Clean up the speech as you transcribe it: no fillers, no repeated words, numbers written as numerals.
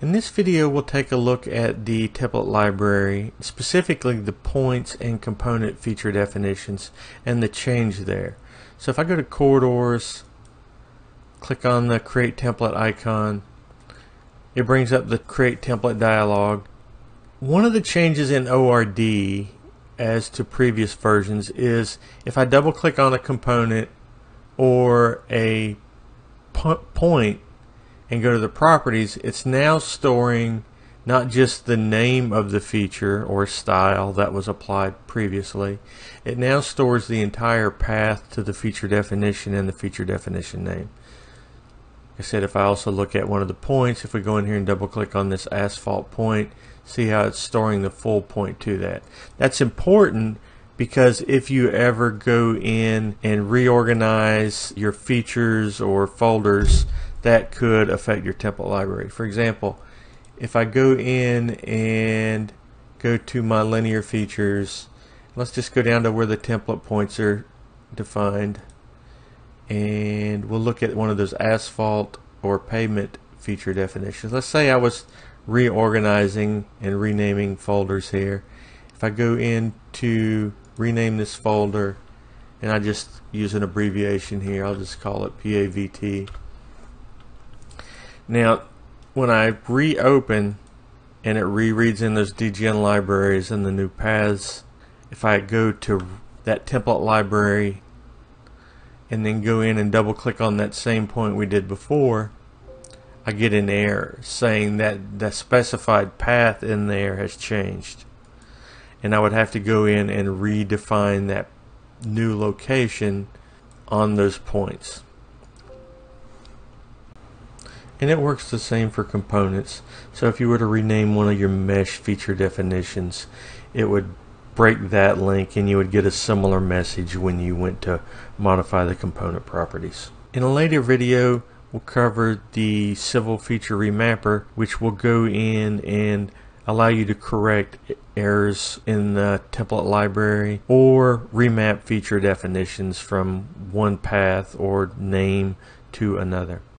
In this video we'll take a look at the template library, specifically the points and component feature definitions and the change there. So if I go to corridors, click on the create template icon, it brings up the create template dialog. One of the changes in ORD as to previous versions is if I double click on a component or a point and go to the properties, it's now storing not just the name of the feature or style that was applied previously, it now stores the entire path to the feature definition and the feature definition name. Like I said, if I also look at one of the points, if we go in here and double click on this asphalt point, see how it's storing the full point to that. That's important because if you ever go in and reorganize your features or folders, that could affect your template library. For example, if I go in and go to my linear features, let's just go down to where the template points are defined, and we'll look at one of those asphalt or pavement feature definitions. Let's say I was reorganizing and renaming folders here. If I go in to rename this folder, and I just use an abbreviation here, I'll just call it PAVT. Now when I reopen and it rereads in those DGN libraries and the new paths, if I go to that template library and then go in and double click on that same point we did before, I get an error saying that the specified path in there has changed, and I would have to go in and redefine that new location on those points. And it works the same for components. So if you were to rename one of your mesh feature definitions, it would break that link and you would get a similar message when you went to modify the component properties. In a later video we'll cover the civil feature remapper, which will go in and allow you to correct errors in the template library or remap feature definitions from one path or name to another.